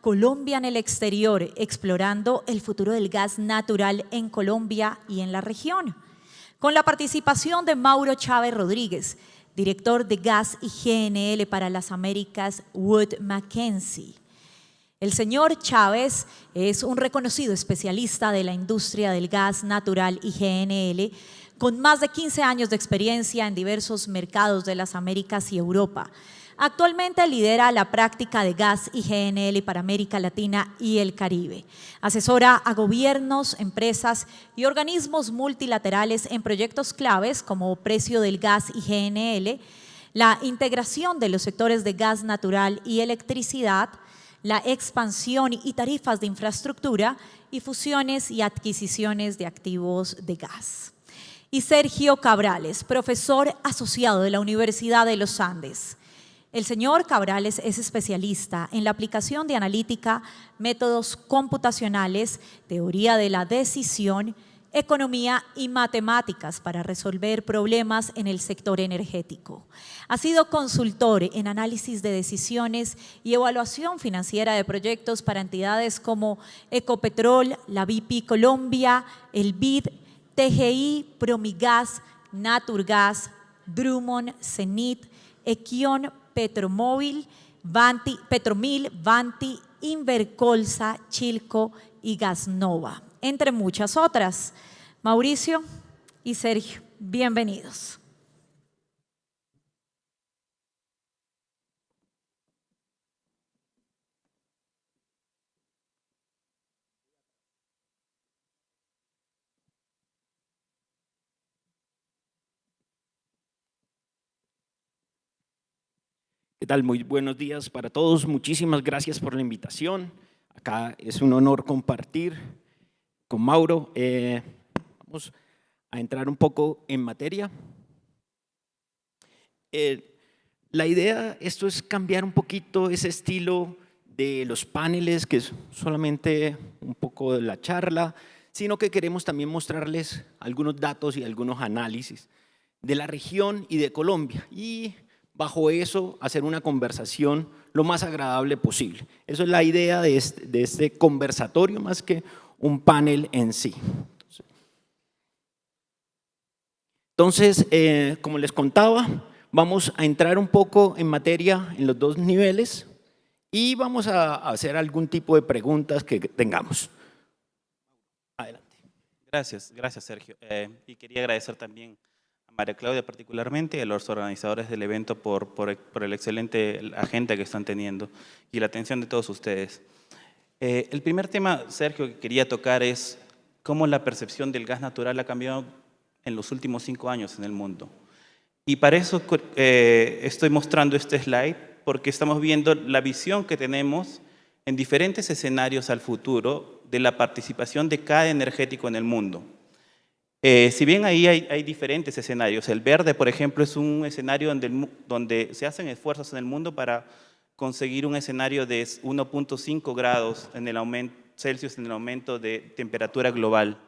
Colombia en el exterior, explorando el futuro del gas natural en Colombia y en la región. Con la participación de Mauro Chávez Rodríguez, director de Gas y GNL para las Américas, Wood Mackenzie. El señor Chávez es un reconocido especialista de la industria del gas natural y GNL, con más de 15 años de experiencia en diversos mercados de las Américas y Europa. Actualmente lidera la práctica de gas y GNL para América Latina y el Caribe. Asesora a gobiernos, empresas y organismos multilaterales en proyectos claves como precio del gas y GNL, la integración de los sectores de gas natural y electricidad, la expansión y tarifas de infraestructura y fusiones y adquisiciones de activos de gas. Y Sergio Cabrales, profesor asociado de la Universidad de los Andes. El señor Cabrales es especialista en la aplicación de analítica, métodos computacionales, teoría de la decisión, economía y matemáticas para resolver problemas en el sector energético. Ha sido consultor en análisis de decisiones y evaluación financiera de proyectos para entidades como Ecopetrol, la BP Colombia, el BID, TGI, Promigas, Naturgas, Drummond, Cenit, Equion, Petromil, Vanti, Invercolsa, Chilco y Gasnova, entre muchas otras. Mauricio y Sergio, bienvenidos. ¿Qué tal? Muy buenos días para todos. Muchísimas gracias por la invitación. Acá es un honor compartir con Mauro. Vamos a entrar un poco en materia. La idea, esto es cambiar un poquito ese estilo de los paneles, que es solamente un poco de la charla, sino que queremos también mostrarles algunos datos y algunos análisis de la región y de Colombia. Y bajo eso, hacer una conversación lo más agradable posible. Eso es la idea de este conversatorio, más que un panel en sí. Entonces, como les contaba, vamos a entrar un poco en materia en los dos niveles y vamos a hacer algún tipo de preguntas que tengamos. Adelante. Gracias Sergio. Y quería agradecer también a María Claudia particularmente y a los organizadores del evento por el excelente agenda que están teniendo y la atención de todos ustedes. El primer tema, Sergio, que quería tocar es cómo la percepción del gas natural ha cambiado en los últimos 5 años en el mundo. Y para eso estoy mostrando este slide porque estamos viendo la visión que tenemos en diferentes escenarios al futuro de la participación de cada energético en el mundo. Si bien ahí hay diferentes escenarios, el verde, por ejemplo, es un escenario donde se hacen esfuerzos en el mundo para conseguir un escenario de 1.5 grados en el Celsius en el aumento de temperatura global.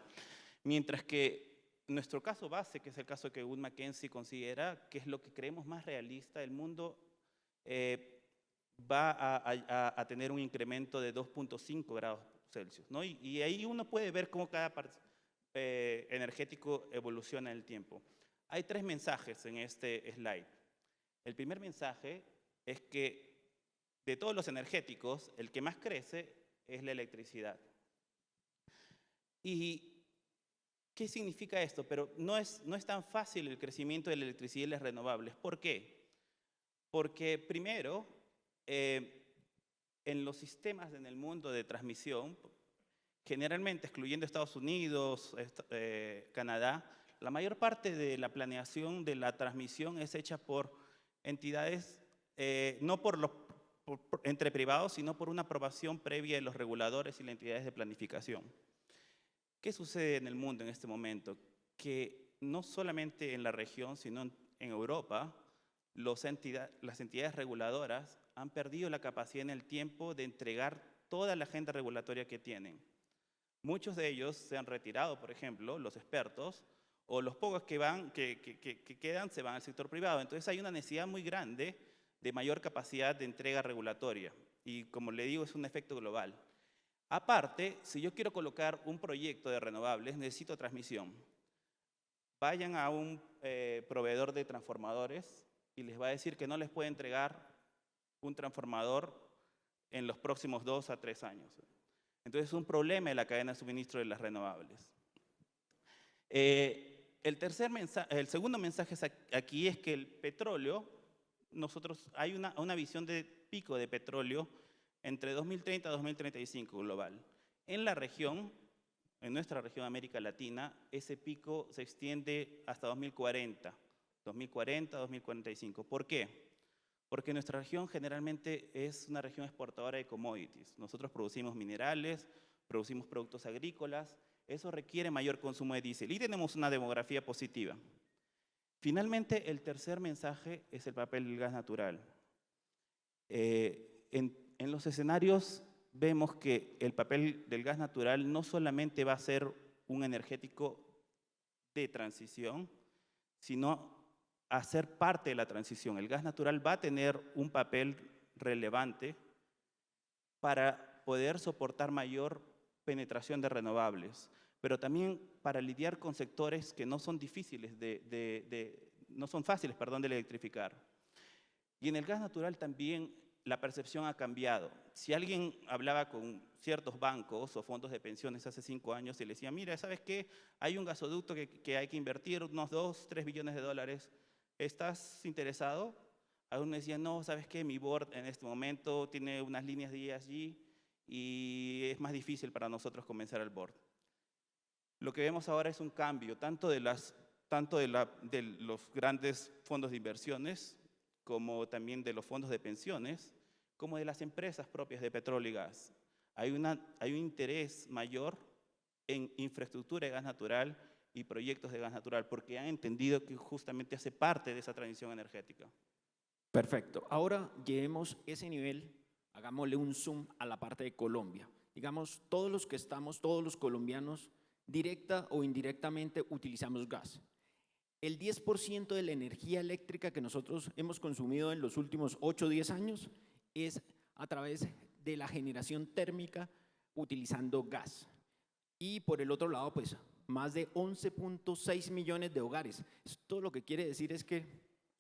Mientras que nuestro caso base, que es el caso que Wood Mackenzie considera, que es lo que creemos más realista, el mundo va a tener un incremento de 2.5 grados Celsius, ¿no? Y ahí uno puede ver cómo cada energético evoluciona en el tiempo. Hay 3 mensajes en este slide. El primer mensaje es que de todos los energéticos, el que más crece es la electricidad. ¿Y qué significa esto? Pero no es tan fácil el crecimiento de la electricidad y las renovables. ¿Por qué? Porque primero, en los sistemas en el mundo de transmisión, generalmente, excluyendo Estados Unidos, Canadá, la mayor parte de la planeación de la transmisión es hecha por entidades, no entre privados, sino por una aprobación previa de los reguladores y las entidades de planificación. ¿Qué sucede en el mundo en este momento? Que no solamente en la región, sino en Europa, las entidades reguladoras han perdido la capacidad en el tiempo de entregar toda la agenda regulatoria que tienen. Muchos de ellos se han retirado, por ejemplo, los expertos, o los pocos que quedan se van al sector privado. Entonces hay una necesidad muy grande de mayor capacidad de entrega regulatoria. Y como le digo, es un efecto global. Aparte, si yo quiero colocar un proyecto de renovables, necesito transmisión. Vayan a un proveedor de transformadores y les va a decir que no les puede entregar un transformador en los próximos 2 a 3 años. Entonces es un problema en la cadena de suministro de las renovables. El segundo mensaje aquí es que el petróleo, hay una visión de pico de petróleo entre 2030 y 2035 global. En la región, en nuestra región América Latina, ese pico se extiende hasta 2040, 2045. ¿Por qué? Porque nuestra región generalmente es una región exportadora de commodities. Nosotros producimos minerales, producimos productos agrícolas, eso requiere mayor consumo de diésel y tenemos una demografía positiva. Finalmente, el tercer mensaje es el papel del gas natural. En los escenarios vemos que el papel del gas natural no solamente va a ser un energético de transición, sino a ser parte de la transición. El gas natural va a tener un papel relevante para poder soportar mayor penetración de renovables, pero también para lidiar con sectores que no son difíciles no son fáciles, de electrificar. Y en el gas natural también la percepción ha cambiado. Si alguien hablaba con ciertos bancos o fondos de pensiones hace 5 años y le decía, mira, ¿sabes qué? Hay un gasoducto que hay que invertir unos 2, 3 billones de dólares. ¿Estás interesado? Algunos me decían, no, ¿sabes qué? Mi board en este momento tiene unas líneas de ESG y es más difícil para nosotros convencer al board. Lo que vemos ahora es un cambio, tanto de los grandes fondos de inversiones, como también de los fondos de pensiones, como de las empresas propias de petróleo y gas. Hay un interés mayor en infraestructura de gas natural y proyectos de gas natural, porque han entendido que justamente hace parte de esa transición energética. Perfecto. Ahora llevemos ese nivel, hagámosle un zoom a la parte de Colombia. Digamos, todos los colombianos, directa o indirectamente utilizamos gas. El 10% de la energía eléctrica que nosotros hemos consumido en los últimos 8 o 10 años es a través de la generación térmica utilizando gas. Y por el otro lado, pues, más de 11.6 millones de hogares. Esto lo que quiere decir es que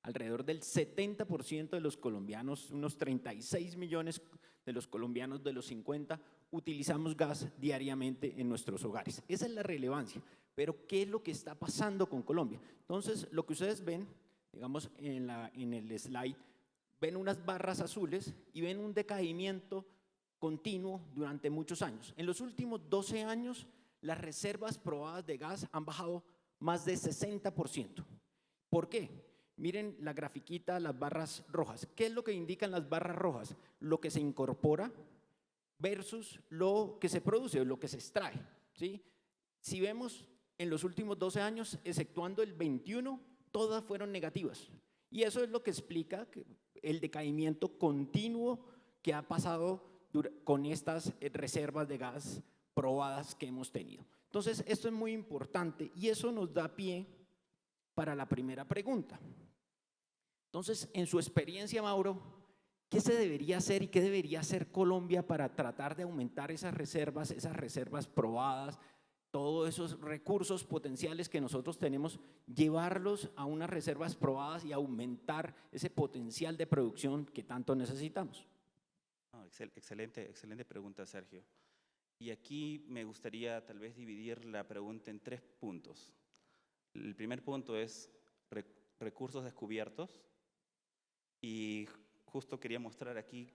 alrededor del 70% de los colombianos, unos 36 millones de los colombianos de los 50, utilizamos gas diariamente en nuestros hogares. Esa es la relevancia. Pero, ¿qué es lo que está pasando con Colombia? Entonces, lo que ustedes ven, digamos, en el slide, ven unas barras azules y ven un decaimiento continuo durante muchos años. En los últimos 12 años, las reservas probadas de gas han bajado más de 60%. ¿Por qué? Miren la grafiquita, las barras rojas. ¿Qué es lo que indican las barras rojas? Lo que se incorpora versus lo que se produce o lo que se extrae, ¿sí? Si vemos en los últimos 12 años, exceptuando el 21, todas fueron negativas. Y eso es lo que explica el decaimiento continuo que ha pasado con estas reservas de gas probadas que hemos tenido. Entonces, esto es muy importante y eso nos da pie para la primera pregunta. Entonces, en su experiencia, Mauro, ¿qué se debería hacer y qué debería hacer Colombia para tratar de aumentar esas reservas probadas, todos esos recursos potenciales que nosotros tenemos, llevarlos a unas reservas probadas y aumentar ese potencial de producción que tanto necesitamos? Excelente pregunta, Sergio. Y aquí me gustaría tal vez dividir la pregunta en 3 puntos. El primer punto es recursos descubiertos. Y justo quería mostrar aquí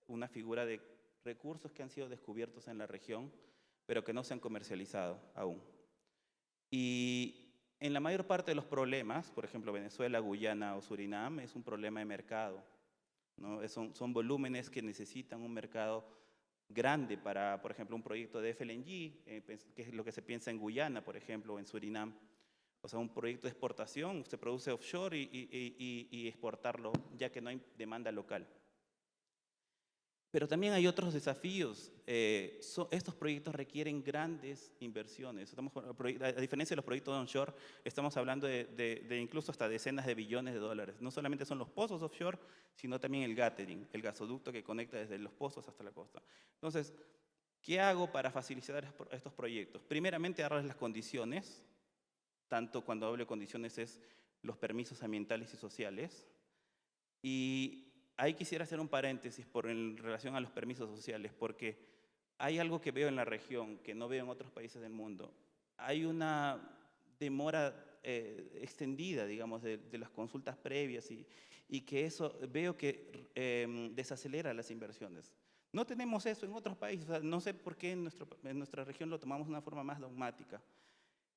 una figura de recursos que han sido descubiertos en la región, pero que no se han comercializado aún. Y en la mayor parte de los problemas, por ejemplo, Venezuela, Guyana o Surinam, es un problema de mercado, ¿no? Son volúmenes que necesitan un mercado grande para, por ejemplo, un proyecto de FLNG, que es lo que se piensa en Guyana, por ejemplo, o en Surinam. O sea, un proyecto de exportación, se produce offshore y exportarlo, ya que no hay demanda local. Pero también hay otros desafíos. Estos proyectos requieren grandes inversiones. A diferencia de los proyectos onshore, estamos hablando de incluso hasta decenas de billones de dólares. No solamente son los pozos offshore, sino también el gathering, el gasoducto que conecta desde los pozos hasta la costa. Entonces, ¿qué hago para facilitar estos proyectos? Primeramente, darles las condiciones, tanto cuando hablo de condiciones es los permisos ambientales y sociales. Y ahí quisiera hacer un paréntesis en relación a los permisos sociales, porque hay algo que veo en la región que no veo en otros países del mundo. Hay una demora extendida, digamos, de las consultas previas y que eso veo que desacelera las inversiones. No tenemos eso en otros países, o sea, no sé por qué en nuestra región lo tomamos de una forma más dogmática.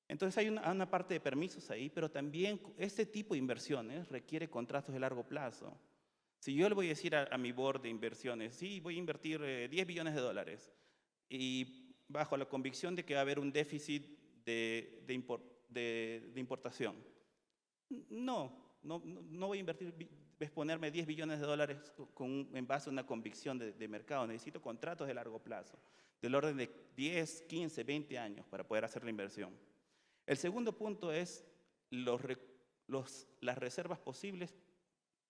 Entonces hay una parte de permisos ahí, pero también este tipo de inversiones requiere contratos de largo plazo. Si yo le voy a decir a mi board de inversiones, sí, voy a invertir 10 billones de dólares y bajo la convicción de que va a haber un déficit de importación. No voy a exponerme 10 billones de dólares en base a una convicción de mercado. Necesito contratos de largo plazo, del orden de 10, 15, 20 años para poder hacer la inversión. El segundo punto es las reservas posibles,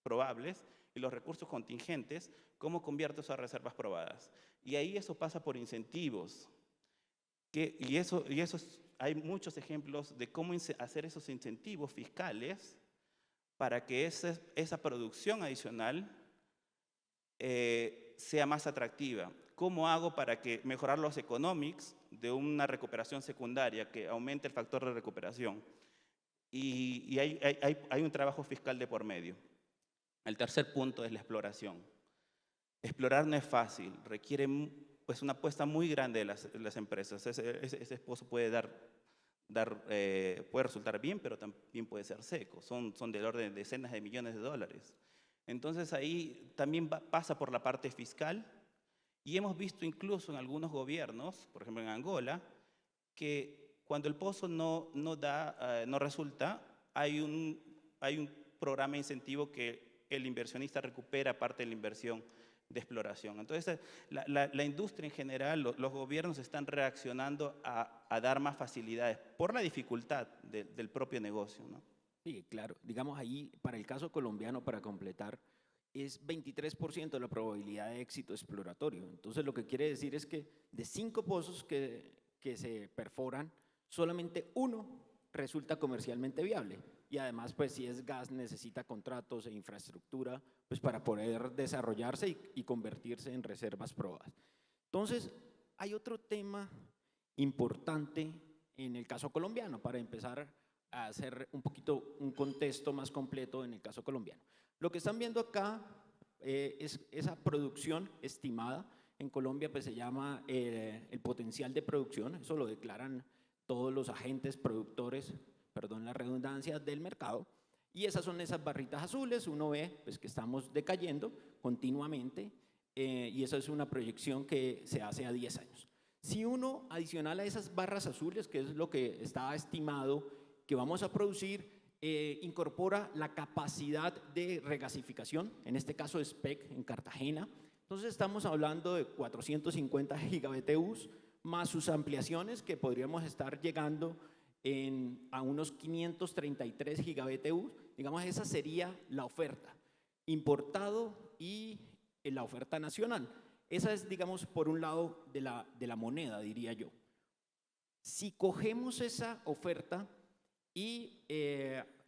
probables, y los recursos contingentes, cómo convierto esas reservas probadas. Y ahí eso pasa por incentivos. Hay muchos ejemplos de cómo hacer esos incentivos fiscales para que esa producción adicional sea más atractiva. ¿Cómo hago para mejorar los economics de una recuperación secundaria que aumente el factor de recuperación? Y hay un trabajo fiscal de por medio. El tercer punto es la exploración. Explorar no es fácil, requiere pues, una apuesta muy grande de las empresas. Ese pozo puede puede resultar bien, pero también puede ser seco. Son del orden de decenas de millones de dólares. Entonces ahí también pasa por la parte fiscal y hemos visto incluso en algunos gobiernos, por ejemplo en Angola, que cuando el pozo no resulta, hay un programa de incentivo que el inversionista recupera parte de la inversión de exploración. Entonces, la industria en general, los gobiernos están reaccionando a dar más facilidades por la dificultad del propio negocio, ¿no? Sí, claro. Digamos ahí, para el caso colombiano, para completar, es 23% la probabilidad de éxito exploratorio. Entonces, lo que quiere decir es que de 5 pozos que se perforan, solamente uno resulta comercialmente viable. Y además, pues si es gas, necesita contratos e infraestructura pues, para poder desarrollarse y convertirse en reservas probadas. Entonces, hay otro tema importante en el caso colombiano, para empezar a hacer un poquito un contexto más completo en el caso colombiano. Lo que están viendo acá es esa producción estimada. En Colombia pues se llama el potencial de producción, eso lo declaran todos los agentes productores, perdón la redundancia, del mercado. Y esas son esas barritas azules, uno ve pues, que estamos decayendo continuamente y esa es una proyección que se hace a 10 años. Si uno adicional a esas barras azules, que es lo que está estimado que vamos a producir, incorpora la capacidad de regasificación, en este caso SPEC en Cartagena, entonces estamos hablando de 450 gigabtus más sus ampliaciones que podríamos estar llegando a unos 533 gigabtus, digamos esa sería la oferta, importado y la oferta nacional. Esa es, digamos, por un lado de la moneda, diría yo. Si cogemos esa oferta y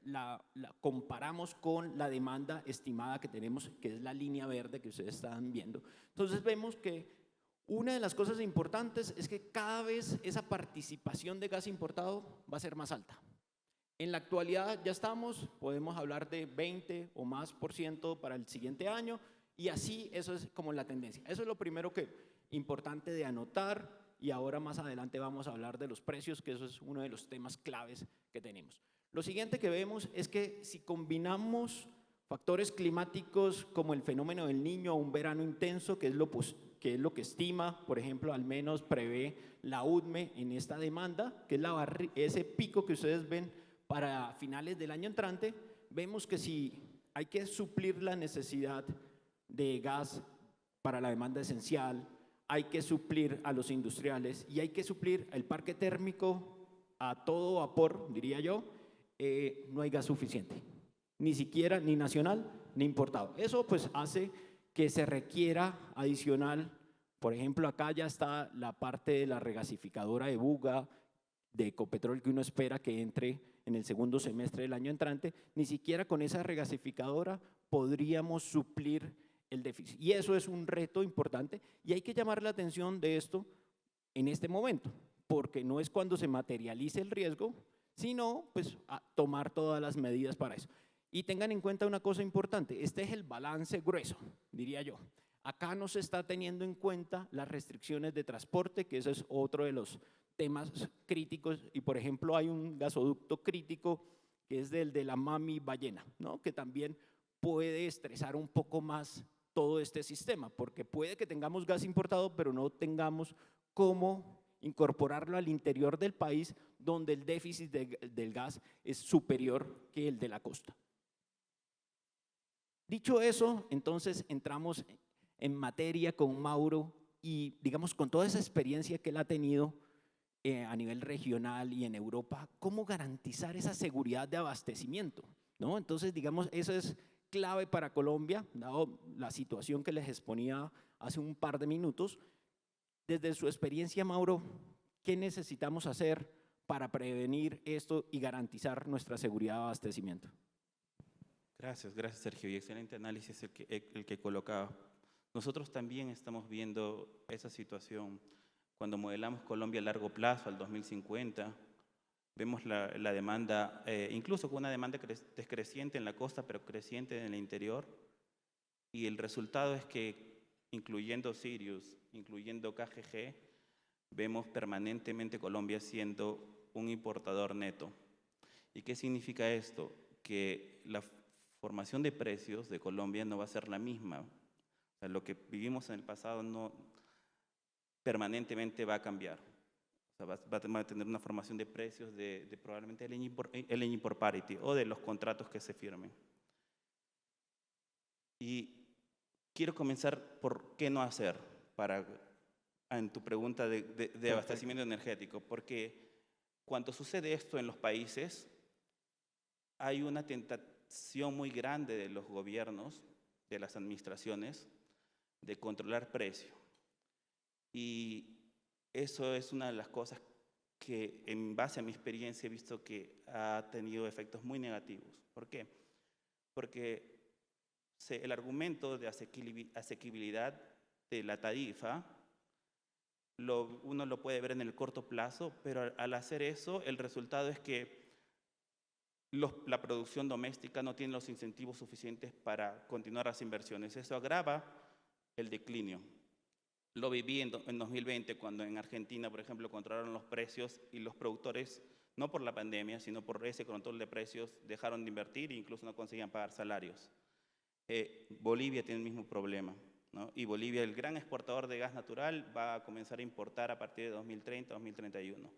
la comparamos con la demanda estimada que tenemos, que es la línea verde que ustedes están viendo, entonces vemos que una de las cosas importantes es que cada vez esa participación de gas importado va a ser más alta. En la actualidad ya podemos hablar de 20 o más % para el siguiente año y así eso es como la tendencia. Eso es lo primero importante de anotar y ahora más adelante vamos a hablar de los precios, que eso es uno de los temas claves que tenemos. Lo siguiente que vemos es que si combinamos factores climáticos como el fenómeno del Niño o un verano intenso, que es lo que estima, por ejemplo, al menos prevé la UDME en esta demanda, que es ese pico que ustedes ven para finales del año entrante, vemos que si hay que suplir la necesidad de gas para la demanda esencial, hay que suplir a los industriales y hay que suplir el parque térmico a todo vapor, diría yo. No hay gas suficiente, ni siquiera ni nacional ni importado. Eso pues hace que se requiera adicional. Por ejemplo, acá ya está la parte de la regasificadora de Buga, de Ecopetrol, que uno espera que entre en el segundo semestre del año entrante. Ni siquiera con esa regasificadora podríamos suplir el déficit. Y eso es un reto importante y hay que llamar la atención de esto en este momento, porque no es cuando se materialice el riesgo, sino pues a tomar todas las medidas para eso. Y tengan en cuenta una cosa importante, este es el balance grueso, diría yo. Acá no se está teniendo en cuenta las restricciones de transporte, que ese es otro de los temas críticos, y por ejemplo hay un gasoducto crítico que es del de la Mami Ballena, ¿no? Que también puede estresar un poco más todo este sistema, porque puede que tengamos gas importado, pero no tengamos cómo incorporarlo al interior del país, donde el déficit del gas es superior que el de la costa. Dicho eso, entonces entramos en materia con Mauro y digamos con toda esa experiencia que él ha tenido a nivel regional y en Europa, ¿cómo garantizar esa seguridad de abastecimiento? ¿No? Entonces, digamos, eso es clave para Colombia, dado la situación que les exponía hace un par de minutos. Desde su experiencia, Mauro, ¿qué necesitamos hacer para prevenir esto y garantizar nuestra seguridad de abastecimiento? Gracias, gracias Sergio, y excelente análisis el que colocaba. Nosotros también estamos viendo esa situación. Cuando modelamos Colombia a largo plazo, al 2050, vemos la demanda, incluso con una demanda descreciente en la costa, pero creciente en el interior, y el resultado es que, incluyendo Sirius, incluyendo KGG, vemos permanentemente Colombia siendo un importador neto. ¿Y qué significa esto? Que la formación de precios de Colombia no va a ser la misma. O sea, lo que vivimos en el pasado no permanentemente va a cambiar. O sea, va a tener una formación de precios de probablemente el import parity o de los contratos que se firmen. Y quiero comenzar por qué no hacer en tu pregunta de abastecimiento energético, porque cuando sucede esto en los países, hay una tentación muy grande de los gobiernos, de las administraciones, de controlar precio. Y eso es una de las cosas que, en base a mi experiencia, he visto que ha tenido efectos muy negativos. ¿Por qué? Porque el argumento de asequibilidad de la tarifa, uno lo puede ver en el corto plazo, pero al hacer eso, el resultado es que la producción doméstica no tiene los incentivos suficientes para continuar las inversiones. Eso agrava el declinio. Lo viví en 2020, cuando en Argentina, por ejemplo, controlaron los precios y los productores, no por la pandemia, sino por ese control de precios, dejaron de invertir e incluso no conseguían pagar salarios. Bolivia tiene el mismo problema, ¿no? Y Bolivia, el gran exportador de gas natural, va a comenzar a importar a partir de 2030, 2031,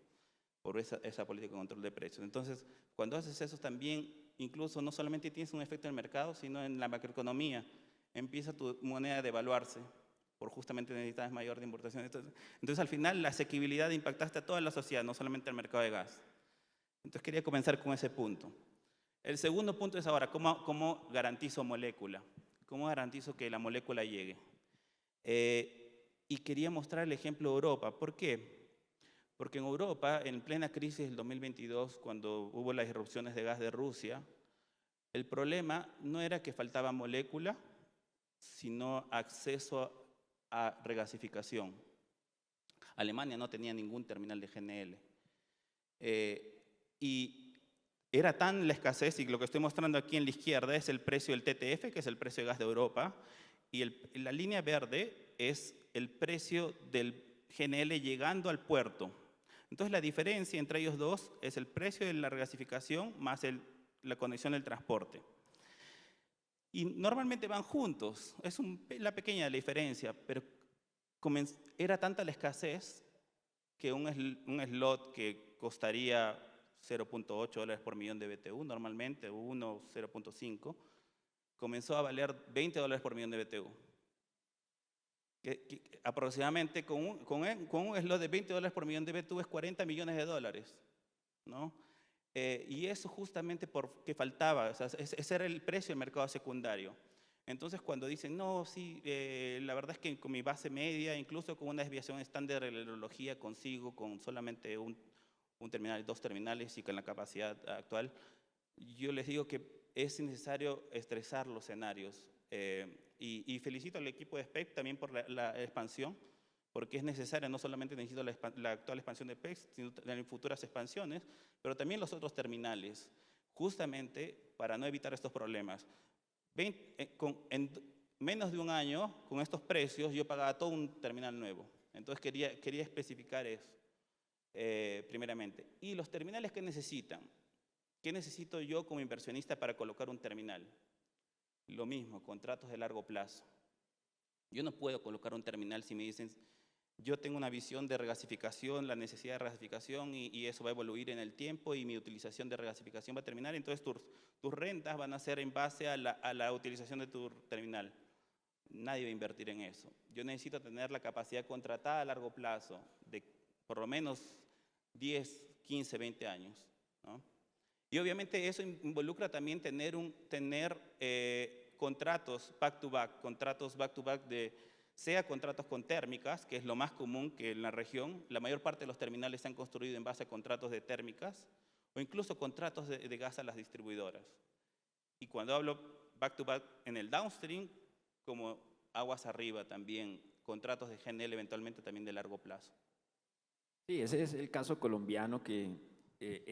por esa política de control de precios. Entonces, cuando haces eso también, incluso no solamente tienes un efecto en el mercado, sino en la macroeconomía. Empieza tu moneda a devaluarse, por justamente necesidades mayor de importación. Entonces, al final, la asequibilidad impactaste a toda la sociedad, no solamente al mercado de gas. Entonces, quería comenzar con ese punto. El segundo punto es ahora, ¿cómo garantizo molécula? ¿Cómo garantizo que la molécula llegue? Y quería mostrar el ejemplo de Europa. ¿Por qué? Porque en Europa, en plena crisis del 2022, cuando hubo las irrupciones de gas de Rusia, el problema no era que faltaba molécula, sino acceso a regasificación. Alemania no tenía ningún terminal de GNL. Y era tan la escasez, y lo que estoy mostrando aquí en la izquierda es el precio del TTF, que es el precio de gas de Europa, y la línea verde es el precio del GNL llegando al puerto. Entonces, la diferencia entre ellos dos es el precio de la regasificación más la conexión del transporte. Y normalmente van juntos, es la pequeña diferencia, pero era tanta la escasez que un slot que costaría $0.8 por millón de BTU, normalmente 1, 0.5, comenzó a valer $20 por millón de BTU. que aproximadamente con un slot de $20 por millón de BTU es $40 millones, ¿no? Y eso justamente porque faltaba, o sea, ese era el precio del mercado secundario. Entonces, cuando dicen, no, sí, la verdad es que con mi base media, incluso con una desviación estándar de la hidrología, consigo con solamente un terminal, 2 terminales y con la capacidad actual, yo les digo que es necesario estresar los escenarios. Y felicito al equipo de SPEC también por la expansión, porque es necesaria, no solamente necesito la actual expansión de PEX, sino también futuras expansiones, pero también los otros terminales, justamente para no evitar estos problemas. En menos de un año, con estos precios, yo pagaba todo un terminal nuevo. Entonces quería especificar eso, primeramente. Y los terminales que necesitan. ¿Qué necesito yo como inversionista para colocar un terminal? Lo mismo, contratos de largo plazo. Yo no puedo colocar un terminal si me dicen, yo tengo una visión de regasificación, la necesidad de regasificación y eso va a evoluir en el tiempo y mi utilización de regasificación va a terminar, entonces tus rentas van a ser en base a la utilización de tu terminal. Nadie va a invertir en eso. Yo necesito tener la capacidad contratada a largo plazo, de por lo menos 10, 15, 20 años, ¿no? Y obviamente eso involucra también tener contratos back to back sea contratos con térmicas, que es lo más común que en la región, la mayor parte de los terminales se han construido en base a contratos de térmicas, o incluso contratos de gas a las distribuidoras. Y cuando hablo back to back en el downstream, como aguas arriba también, contratos de GNL eventualmente también de largo plazo. Sí, ese es el caso colombiano que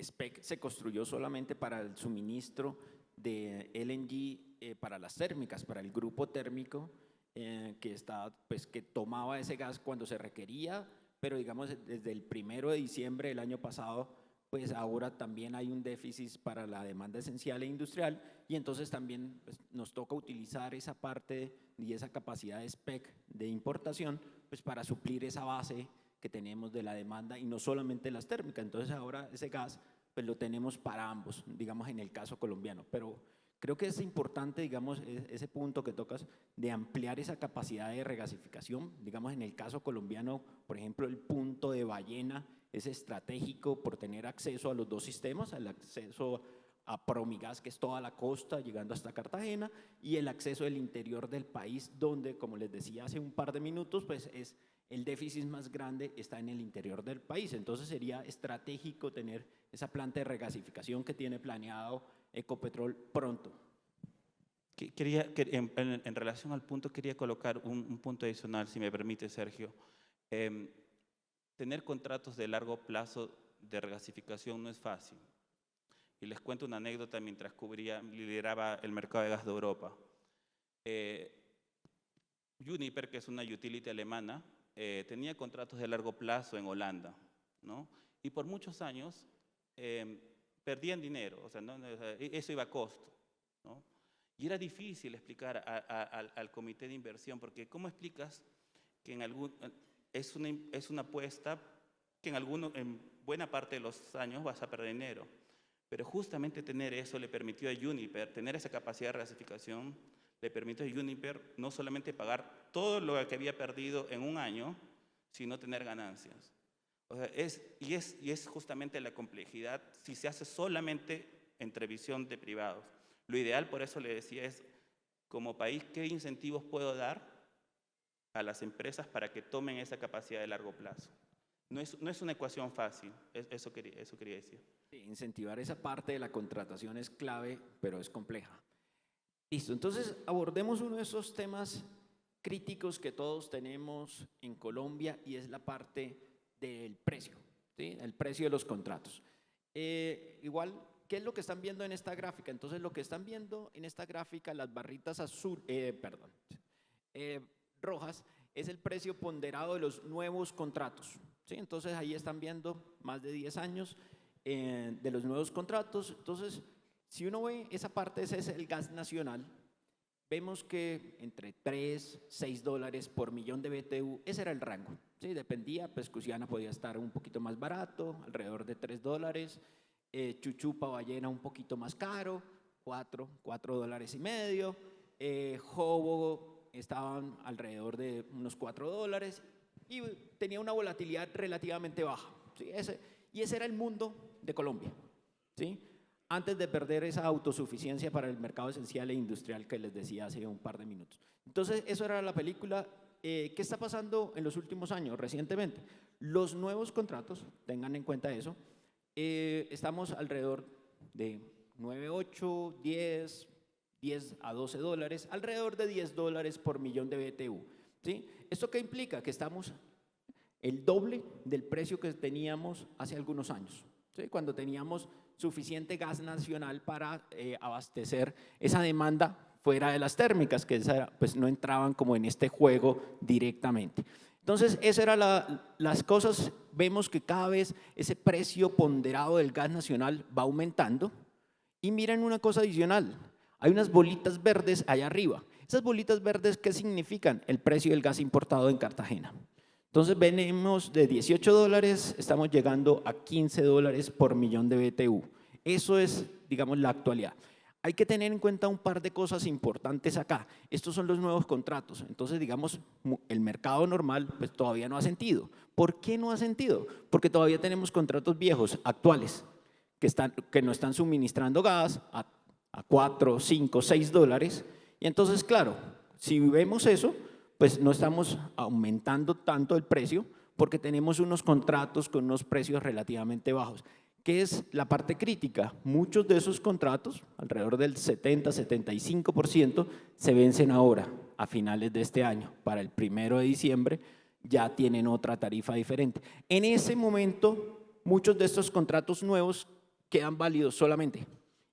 SPEC se construyó solamente para el suministro de LNG para las térmicas, para el grupo térmico que tomaba ese gas cuando se requería, pero digamos desde el 1 de diciembre del año pasado, pues ahora también hay un déficit para la demanda esencial e industrial y entonces también pues, nos toca utilizar esa parte y esa capacidad de SPEC de importación pues para suplir esa base que tenemos de la demanda y no solamente las térmicas. Entonces ahora ese gas pues lo tenemos para ambos, digamos en el caso colombiano. Pero creo que es importante, digamos, ese punto que tocas de ampliar esa capacidad de regasificación. Digamos en el caso colombiano, por ejemplo, el punto de Ballena es estratégico por tener acceso a los dos sistemas, el acceso a Promigas, que es toda la costa, llegando hasta Cartagena, y el acceso del interior del país, donde, como les decía hace un par de minutos, pues es el déficit más grande está en el interior del país. Entonces sería estratégico tener esa planta de regasificación que tiene planeado Ecopetrol pronto. En relación al punto, quería colocar un punto adicional, si me permite, Sergio. Tener contratos de largo plazo de regasificación no es fácil. Y les cuento una anécdota mientras lideraba el mercado de gas de Europa. Uniper, que es una utility alemana, tenía contratos de largo plazo en Holanda, ¿no? Y por muchos años perdían dinero, o sea, eso iba a costo, ¿no? Y era difícil explicar al comité de inversión, porque ¿cómo explicas que es una apuesta que en buena parte de los años vas a perder dinero? Pero justamente tener eso le permitió a Uniper, tener esa capacidad de regasificación, le permitió a Uniper no solamente pagar todo lo que había perdido en un año, sino tener ganancias. O sea, y es justamente la complejidad si se hace solamente entre visión de privados. Lo ideal, por eso le decía, es como país, ¿qué incentivos puedo dar a las empresas para que tomen esa capacidad de largo plazo? No es una ecuación fácil, eso quería decir. Sí, incentivar esa parte de la contratación es clave, pero es compleja. Listo, entonces abordemos uno de esos temas críticos que todos tenemos en Colombia y es la parte del precio, ¿sí? El precio de los contratos. Igual, ¿qué es lo que están viendo en esta gráfica? Entonces, lo que están viendo en esta gráfica, las barritas rojas, es el precio ponderado de los nuevos contratos, ¿sí? Entonces, ahí están viendo más de 10 años de los nuevos contratos. Entonces, si uno ve esa parte, ese es el gas nacional, vemos que entre 3, 6 dólares por millón de BTU, ese era el rango, ¿sí? Dependía, Pescuciana podía estar un poquito más barato, alrededor de 3 dólares, Chuchupa, Ballena un poquito más caro, 4 dólares y medio, Jobo estaban alrededor de unos $4 y tenía una volatilidad relativamente baja. ¿Sí? Y ese era el mundo de Colombia, ¿sí? Antes de perder esa autosuficiencia para el mercado esencial e industrial que les decía hace un par de minutos. Entonces, eso era la película. ¿Qué está pasando en los últimos años, recientemente? Los nuevos contratos, tengan en cuenta eso, estamos alrededor de 9, 8, 10 a $12, alrededor de $10 por millón de BTU. ¿Sí? ¿Esto qué implica? Que estamos el doble del precio que teníamos hace algunos años, ¿sí? Cuando teníamos suficiente gas nacional para abastecer esa demanda fuera de las térmicas, que pues no entraban como en este juego directamente. Entonces, esas eran las cosas. Vemos que cada vez ese precio ponderado del gas nacional va aumentando. Y miren una cosa adicional, hay unas bolitas verdes allá arriba. Esas bolitas verdes, ¿qué significan? El precio del gas importado en Cartagena. Entonces, venimos de $18, estamos llegando a $15 por millón de BTU. Eso es, digamos, la actualidad. Hay que tener en cuenta un par de cosas importantes acá. Estos son los nuevos contratos. Entonces, digamos, el mercado normal pues, todavía no ha sentido. ¿Por qué no ha sentido? Porque todavía tenemos contratos viejos, actuales, que nos están suministrando gas a $4, $5, $6. Y entonces, claro, si vemos eso, pues no estamos aumentando tanto el precio porque tenemos unos contratos con unos precios relativamente bajos. ¿Qué es la parte crítica? Muchos de esos contratos, alrededor del 70-75%, se vencen ahora, a finales de este año. Para el 1 de diciembre ya tienen otra tarifa diferente. En ese momento, muchos de estos contratos nuevos quedan válidos solamente.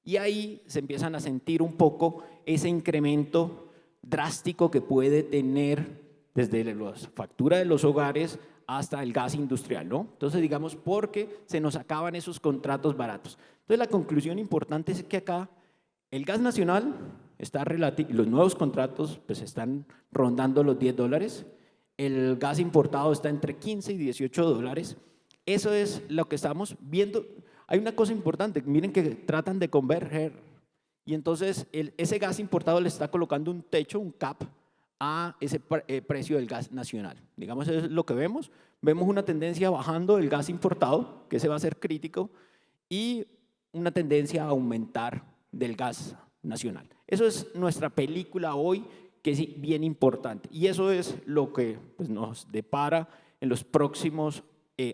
Y ahí se empiezan a sentir un poco ese incremento drástico que puede tener desde la factura de los hogares hasta el gas industrial, ¿no? Entonces, digamos, porque se nos acaban esos contratos baratos. Entonces, la conclusión importante es que acá el gas nacional está relativo, los nuevos contratos pues están rondando los $10, el gas importado está entre 15 y $18. Eso es lo que estamos viendo. Hay una cosa importante, miren que tratan de converger y entonces ese gas importado le está colocando un techo, un cap, a ese precio del gas nacional. Digamos, eso es lo que vemos. Vemos una tendencia bajando del gas importado, que ese va a ser crítico, y una tendencia a aumentar del gas nacional. Eso es nuestra película hoy, que es bien importante. Y eso es lo que pues, nos depara en los próximos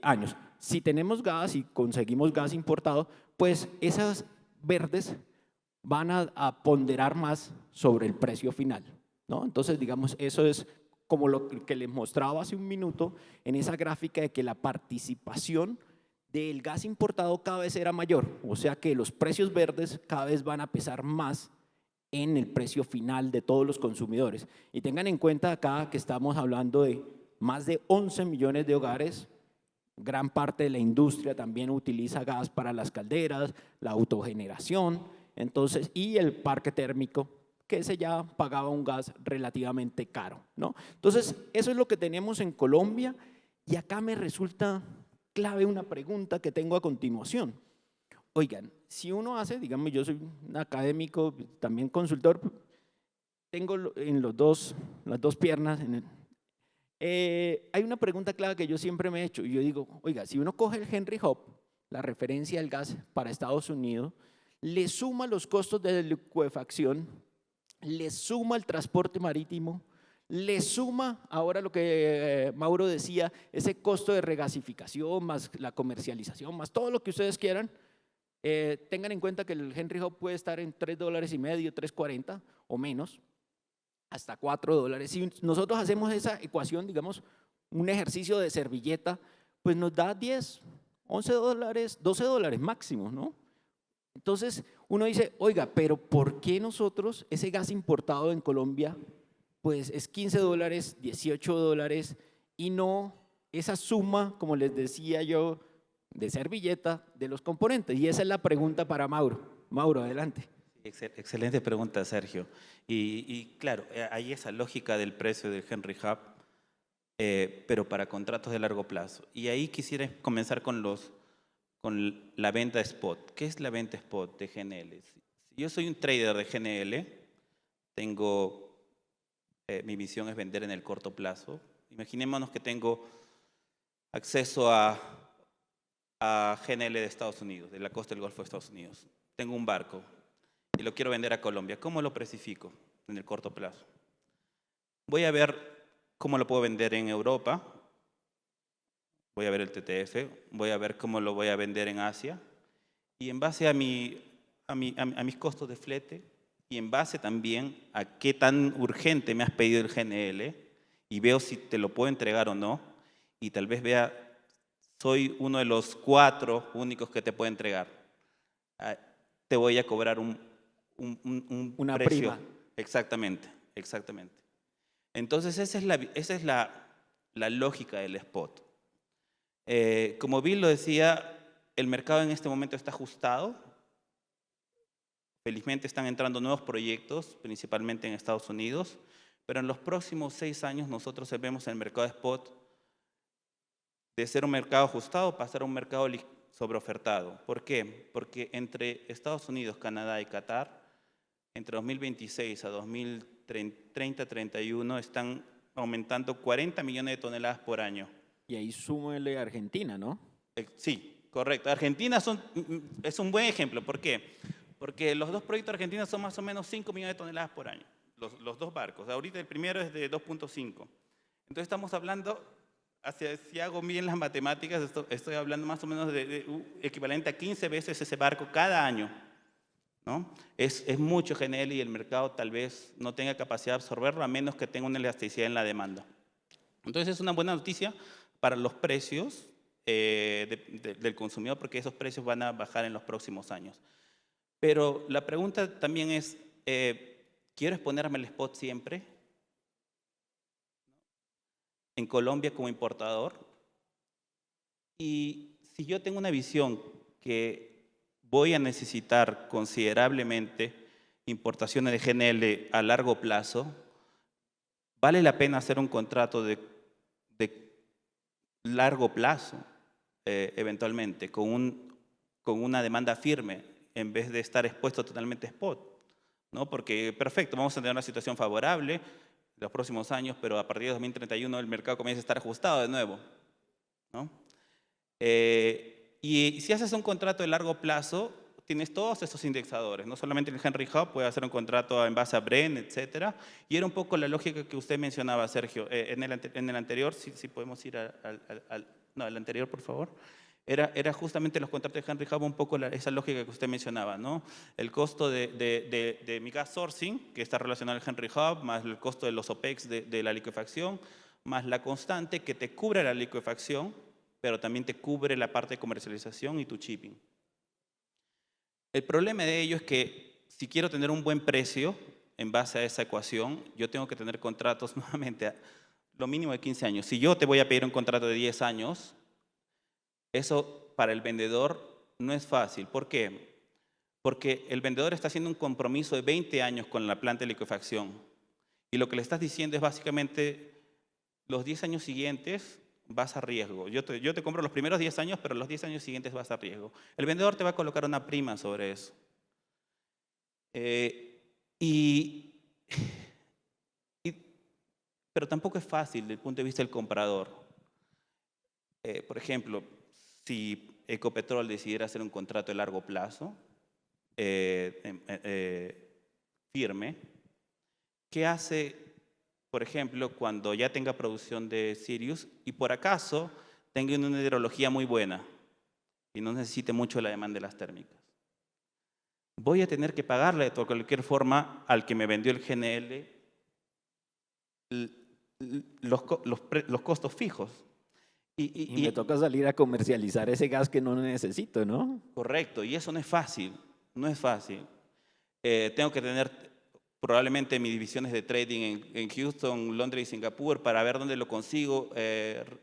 años. Si tenemos gas y conseguimos gas importado, pues esas verdes van a ponderar más sobre el precio final, ¿no? Entonces, digamos, eso es como lo que les mostraba hace un minuto en esa gráfica de que la participación del gas importado cada vez era mayor, o sea que los precios verdes cada vez van a pesar más en el precio final de todos los consumidores. Y tengan en cuenta acá que estamos hablando de más de 11 millones de hogares, gran parte de la industria también utiliza gas para las calderas, la autogeneración, entonces, y el parque térmico, que ese ya pagaba un gas relativamente caro, ¿no? Entonces, eso es lo que tenemos en Colombia y acá me resulta clave una pregunta que tengo a continuación. Oigan, si uno hace, digamos, yo soy un académico, también consultor, tengo en las dos piernas, hay una pregunta clave que yo siempre me he hecho y yo digo, oiga, si uno coge el Henry Hub, la referencia del gas para Estados Unidos, le suma los costos de licuefacción, le suma el transporte marítimo, le suma ahora lo que Mauro decía, ese costo de regasificación, más la comercialización, más todo lo que ustedes quieran, tengan en cuenta que el Henry Hub puede estar en $3.50, $3.40 o menos, hasta $4. Si nosotros hacemos esa ecuación, digamos, un ejercicio de servilleta, pues nos da 10, $11, $12 máximo, ¿no? Entonces uno dice, oiga, pero ¿por qué nosotros ese gas importado en Colombia pues es $15, $18 y no esa suma, como les decía yo, de servilleta de los componentes? Y esa es la pregunta para Mauro. Mauro, adelante. Excelente pregunta, Sergio. Y claro, hay esa lógica del precio del Henry Hub, pero para contratos de largo plazo. Y ahí quisiera comenzar con la venta spot. ¿Qué es la venta spot de GNL? Si yo soy un trader de GNL, tengo mi visión es vender en el corto plazo. Imaginémonos que tengo acceso a GNL de Estados Unidos, de la costa del Golfo de Estados Unidos. Tengo un barco y lo quiero vender a Colombia. ¿Cómo lo precifico en el corto plazo? Voy a ver cómo lo puedo vender en Europa. Voy a ver el TTF. Voy a ver cómo lo voy a vender en Asia. Y en base a mis costos de flete y en base también a qué tan urgente me has pedido el GNL y veo si te lo puedo entregar o no, y tal vez vea, soy uno de los 4 únicos que te puedo entregar. Te voy a cobrar Una precio. prima. Exactamente, exactamente. Entonces esa es la lógica del spot. Como Bill lo decía, el mercado en este momento está ajustado. Felizmente están entrando nuevos proyectos, principalmente en Estados Unidos, pero en los próximos 6 años nosotros vemos el mercado de spot de ser un mercado ajustado pasar a un mercado sobreofertado. ¿Por qué? Porque entre Estados Unidos, Canadá y Qatar, entre 2026 a 2030-31 están aumentando 40 millones de toneladas por año. Y ahí súmele a Argentina, ¿no? Sí, correcto. Argentina es un buen ejemplo. ¿Por qué? Porque los 2 proyectos argentinos son más o menos 5 millones de toneladas por año. Los 2 barcos. Ahorita el primero es de 2.5. Entonces estamos hablando, si hago bien las matemáticas, estoy hablando más o menos de equivalente a 15 veces ese barco cada año, ¿no? Es mucho GNL y el mercado tal vez no tenga capacidad de absorberlo a menos que tenga una elasticidad en la demanda. Entonces es una buena noticia para los precios del consumidor porque esos precios van a bajar en los próximos años. Pero la pregunta también es, ¿quiero exponerme al spot siempre? En Colombia como importador. Y si yo tengo una visión que voy a necesitar considerablemente importaciones de GNL a largo plazo, ¿vale la pena hacer un contrato de largo plazo eventualmente con una demanda firme en vez de estar expuesto totalmente a spot? ¿No? Porque, perfecto, vamos a tener una situación favorable en los próximos años, pero a partir de 2031 el mercado comienza a estar ajustado de nuevo, ¿no? Y si haces un contrato de largo plazo, tienes todos esos indexadores, no solamente el Henry Hub, puedes hacer un contrato en base a Brent, etcétera, y era un poco la lógica que usted mencionaba, Sergio. En el anterior, si podemos ir no, el anterior, por favor. Era justamente los contratos de Henry Hub un poco esa lógica que usted mencionaba, ¿no? El costo de mi gas sourcing, que está relacionado al Henry Hub, más el costo de los OPEX de la liquefacción, más la constante que te cubre la liquefacción, pero también te cubre la parte de comercialización y tu shipping. El problema de ello es que si quiero tener un buen precio en base a esa ecuación, yo tengo que tener contratos nuevamente a lo mínimo de 15 años. Si yo te voy a pedir un contrato de 10 años, eso para el vendedor no es fácil. ¿Por qué? Porque el vendedor está haciendo un compromiso de 20 años con la planta de liquefacción. Y lo que le estás diciendo es básicamente, los 10 años siguientes vas a riesgo. Yo te compro los primeros 10 años, pero los 10 años siguientes vas a riesgo. El vendedor te va a colocar una prima sobre eso. Pero tampoco es fácil desde el punto de vista del comprador. Por ejemplo, si Ecopetrol decidiera hacer un contrato de largo plazo, firme, ¿qué hace, por ejemplo, cuando ya tenga producción de Sirius y por acaso tenga una hidrología muy buena y no necesite mucho la demanda de las térmicas? Voy a tener que pagarle de cualquier forma al que me vendió el GNL los costos fijos. Y me toca salir a comercializar ese gas que no necesito, ¿no? Correcto, y eso no es fácil, no es fácil. Tengo que tener probablemente mis divisiones de trading en Houston, Londres y Singapur para ver dónde lo consigo,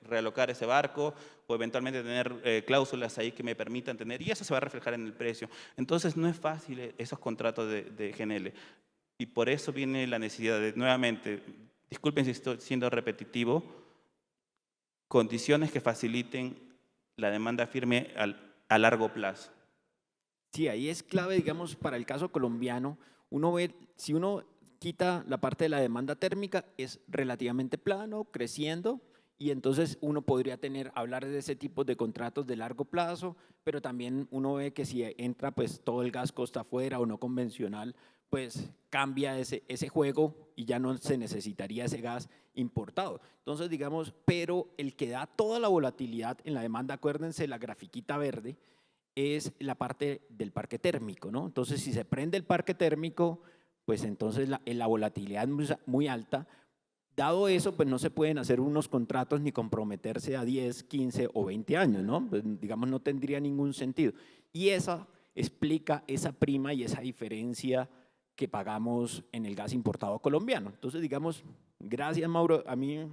realocar ese barco o eventualmente tener cláusulas ahí que me permitan tener, y eso se va a reflejar en el precio. Entonces no es fácil esos contratos de GNL y por eso viene la necesidad de, nuevamente, disculpen si estoy siendo repetitivo, condiciones que faciliten la demanda firme a largo plazo. Sí, ahí es clave, digamos, para el caso colombiano. Uno ve, si uno quita la parte de la demanda térmica, es relativamente plano, creciendo, y entonces uno podría hablar de ese tipo de contratos de largo plazo, pero también uno ve que si entra pues todo el gas costa afuera o no convencional, pues cambia ese juego y ya no se necesitaría ese gas importado. Entonces digamos, pero el que da toda la volatilidad en la demanda, acuérdense la grafiquita verde, es la parte del parque térmico, ¿no? Entonces si se prende el parque térmico, pues entonces la volatilidad es muy alta. Dado eso, pues no se pueden hacer unos contratos ni comprometerse a 10, 15 o 20 años, ¿no? Pues, digamos, no tendría ningún sentido. Y esa explica esa prima y esa diferencia que pagamos en el gas importado colombiano. Entonces, digamos, gracias Mauro, a mí,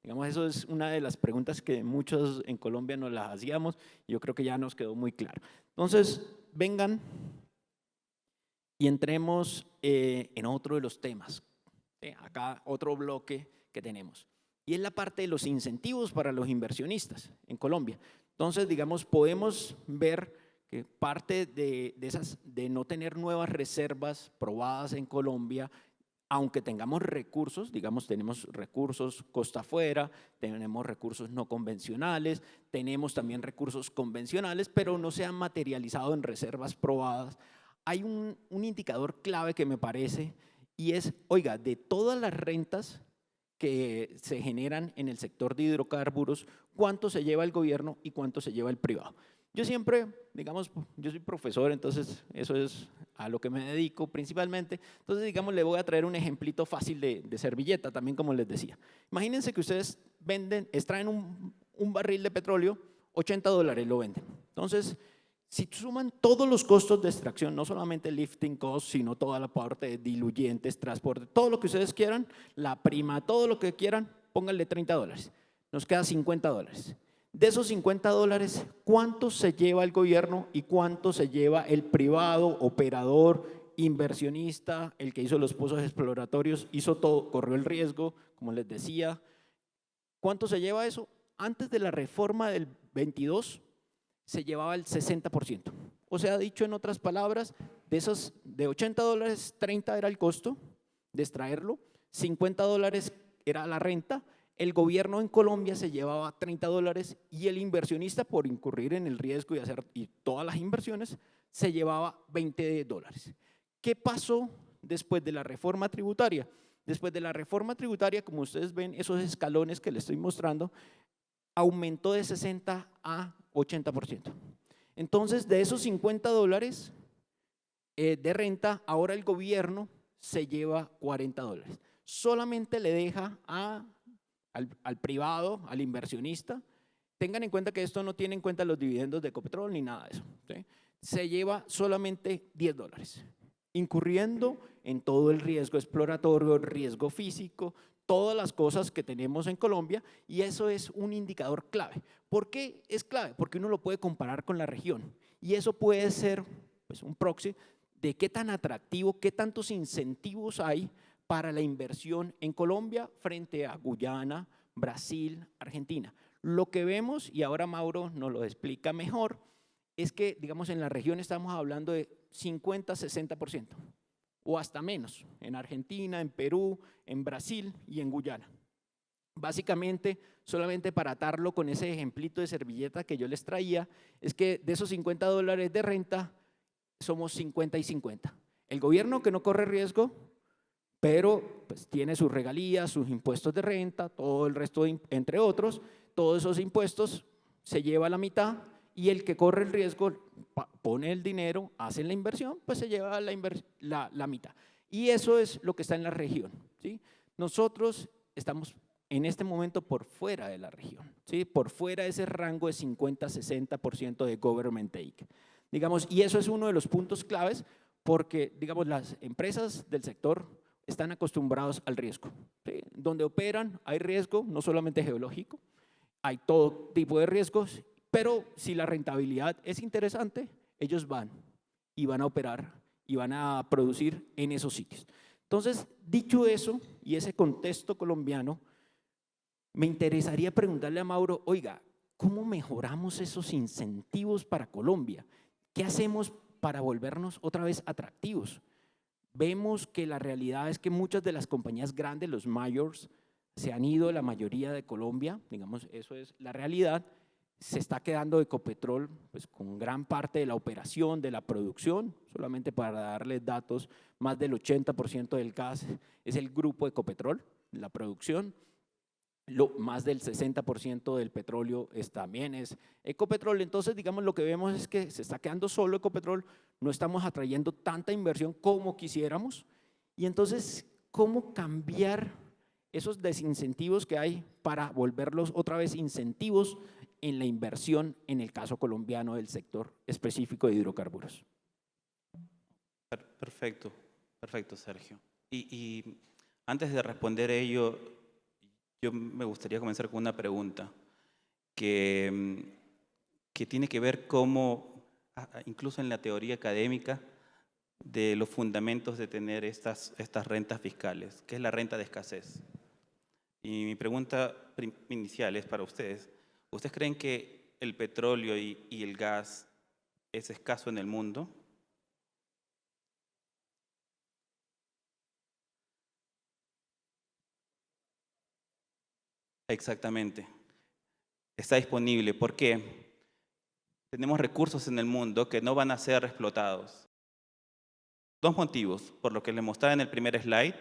digamos, eso es una de las preguntas que muchos en Colombia nos las hacíamos y yo creo que ya nos quedó muy claro. Entonces, vengan y entremos en otro de los temas. Acá otro bloque que tenemos. Y es la parte de los incentivos para los inversionistas en Colombia. Entonces, digamos, podemos ver que parte de no tener nuevas reservas probadas en Colombia, aunque tengamos recursos, digamos, tenemos recursos costa afuera, tenemos recursos no convencionales, tenemos también recursos convencionales, pero no se han materializado en reservas probadas. Hay un indicador clave que me parece y es, oiga, de todas las rentas que se generan en el sector de hidrocarburos, ¿cuánto se lleva el gobierno y cuánto se lleva el privado? Yo siempre, digamos, yo soy profesor, entonces eso es a lo que me dedico principalmente. Entonces, digamos, le voy a traer un ejemplito fácil de servilleta, también como les decía. Imagínense que ustedes extraen un barril de petróleo, $80 lo venden. Entonces, si suman todos los costos de extracción, no solamente el lifting cost, sino toda la parte de diluyentes, transporte, todo lo que ustedes quieran, la prima, todo lo que quieran, pónganle $30. Nos queda $50. De esos $50, ¿cuánto se lleva el gobierno y cuánto se lleva el privado, operador, inversionista, el que hizo los pozos exploratorios, hizo todo, corrió el riesgo, como les decía? ¿Cuánto se lleva eso? Antes de la reforma del 22, se llevaba el 60%. O sea, dicho en otras palabras, de $80, 30 era el costo de extraerlo, $50 era la renta, el gobierno en Colombia se llevaba $30 y el inversionista, por incurrir en el riesgo y hacer todas las inversiones, se llevaba $20. ¿Qué pasó después de la reforma tributaria? Después de la reforma tributaria, como ustedes ven, esos escalones que les estoy mostrando, aumentó de 60 a 80%. Entonces, de esos $50 de renta, ahora el gobierno se lleva $40. Solamente le deja al privado, al inversionista. Tengan en cuenta que esto no tiene en cuenta los dividendos de Ecopetrol ni nada de eso, ¿sí? Se lleva solamente $10, incurriendo en todo el riesgo exploratorio, el riesgo físico, todas las cosas que tenemos en Colombia, y eso es un indicador clave. ¿Por qué es clave? Porque uno lo puede comparar con la región y eso puede ser pues, un proxy de qué tan atractivo, qué tantos incentivos hay para la inversión en Colombia frente a Guyana, Brasil, Argentina. Lo que vemos, y ahora Mauro nos lo explica mejor, es que digamos en la región estamos hablando de 50-60%. O hasta menos, en Argentina, en Perú, en Brasil y en Guyana. Básicamente, solamente para atarlo con ese ejemplito de servilleta que yo les traía, es que de esos $50 de renta, somos 50 y 50. El gobierno que no corre riesgo, pero pues, tiene sus regalías, sus impuestos de renta, todo el resto, entre otros, todos esos impuestos se lleva la mitad y el que corre el riesgo pone el dinero, hace la inversión, pues se lleva la mitad. Y eso es lo que está en la región, ¿sí? Nosotros estamos en este momento por fuera de la región, ¿sí? Por fuera de ese rango de 50-60% de government take. Digamos, y eso es uno de los puntos claves porque, digamos, las empresas del sector están acostumbrados al riesgo, ¿sí? Donde operan hay riesgo, no solamente geológico, hay todo tipo de riesgos. Pero si la rentabilidad es interesante, ellos van y van a operar y van a producir en esos sitios. Entonces, dicho eso y ese contexto colombiano, me interesaría preguntarle a Mauro, oiga, ¿cómo mejoramos esos incentivos para Colombia? ¿Qué hacemos para volvernos otra vez atractivos? vemos que la realidad es que muchas de las compañías grandes, los majors, se han ido la mayoría de Colombia, digamos, eso es la realidad. Se está quedando Ecopetrol pues, con gran parte de la operación, de la producción. Solamente para darles datos, más del 80% del gas es el grupo Ecopetrol, la producción. Más del 60% del petróleo también es Ecopetrol. Entonces, digamos, lo que vemos es que se está quedando solo Ecopetrol, no estamos atrayendo tanta inversión como quisiéramos. Y entonces, ¿cómo cambiar esos desincentivos que hay para volverlos otra vez incentivos en la inversión, en el caso colombiano del sector específico de hidrocarburos? Perfecto, perfecto, Sergio. Y antes de responder ello, yo me gustaría comenzar con una pregunta que tiene que ver cómo, incluso en la teoría académica, de los fundamentos de tener estas rentas fiscales, que es la renta de escasez. Y mi pregunta inicial es para ustedes. ¿Ustedes creen que el petróleo y el gas es escaso en el mundo? Exactamente. Está disponible. ¿Por qué? Tenemos recursos en el mundo que no van a ser explotados. Dos motivos, por lo que les mostraba en el primer slide,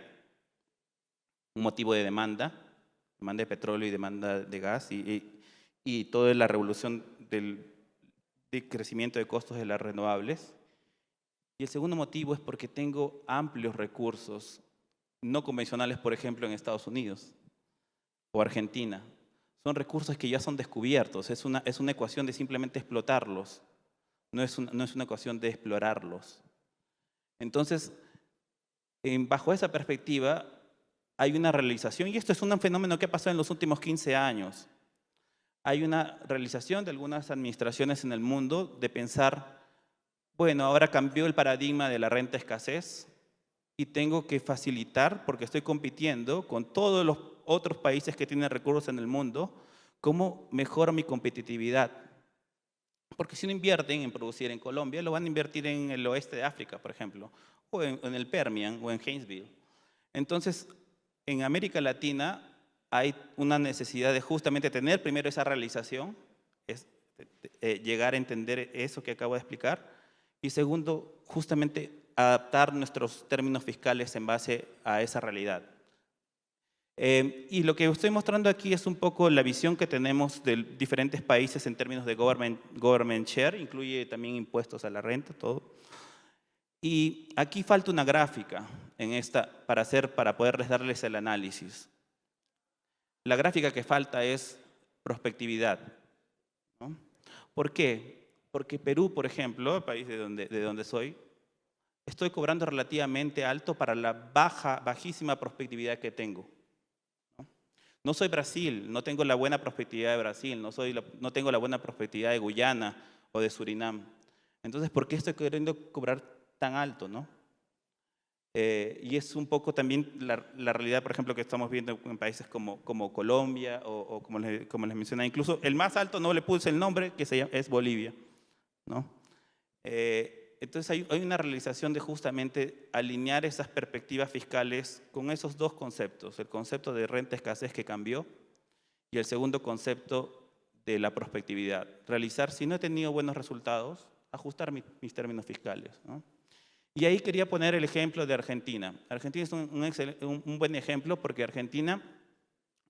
un motivo de demanda de petróleo y demanda de gas y toda la revolución del crecimiento de costos de las renovables. Y el segundo motivo es porque tengo amplios recursos no convencionales, por ejemplo, en Estados Unidos o Argentina. Son recursos que ya son descubiertos, es una ecuación de simplemente explotarlos, no es una ecuación de explorarlos. Entonces, bajo esa perspectiva, hay una realización, y esto es un fenómeno que ha pasado en los últimos 15 años. Hay una realización de algunas administraciones en el mundo de pensar, bueno, ahora cambió el paradigma de la renta escasez y tengo que facilitar, porque estoy compitiendo con todos los otros países que tienen recursos en el mundo, cómo mejoro mi competitividad. Porque si no invierten en producir en Colombia, lo van a invertir en el oeste de África, por ejemplo, o en el Permian o en Haynesville. Entonces, en América Latina hay una necesidad de justamente tener primero esa realización, llegar a entender eso que acabo de explicar, y segundo, justamente adaptar nuestros términos fiscales en base a esa realidad. Y lo que estoy mostrando aquí es un poco la visión que tenemos de diferentes países en términos de government share, incluye también impuestos a la renta, todo. Y aquí falta una gráfica para poderles darles el análisis. La gráfica que falta es prospectividad, ¿no? ¿Por qué? Porque Perú, por ejemplo, el país de donde soy, estoy cobrando relativamente alto para la bajísima prospectividad que tengo. No soy Brasil, no tengo la buena prospectividad de Brasil, no tengo la buena prospectividad de Guyana o de Surinam. Entonces, ¿por qué estoy queriendo cobrar tan alto, no? Y es un poco también la realidad, por ejemplo, que estamos viendo en países como Colombia o como les mencioné. Incluso el más alto no le puse el nombre, que es Bolivia, ¿no? Entonces hay una realización de justamente alinear esas perspectivas fiscales con esos dos conceptos, el concepto de renta escasez que cambió y el segundo concepto de la prospectividad. Realizar, si no he tenido buenos resultados, ajustar mis términos fiscales, ¿no? Y ahí quería poner el ejemplo de Argentina. Argentina es un buen ejemplo porque Argentina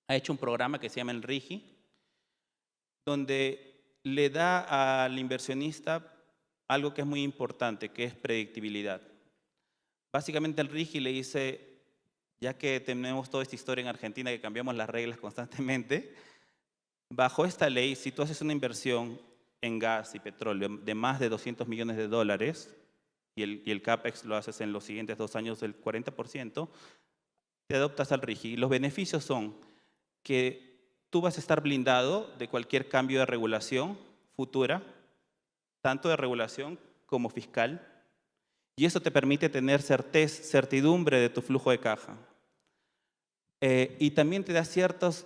ha hecho un programa que se llama el RIGI, donde le da al inversionista algo que es muy importante, que es predictibilidad. Básicamente el RIGI le dice, ya que tenemos toda esta historia en Argentina que cambiamos las reglas constantemente, bajo esta ley, si tú haces una inversión en gas y petróleo de más de $200 millones y el CAPEX lo haces en los siguientes 2 años del 40%, te adoptas al RIGI. Los beneficios son que tú vas a estar blindado de cualquier cambio de regulación futura, tanto de regulación como fiscal, y eso te permite tener certidumbre de tu flujo de caja. Y también te da ciertos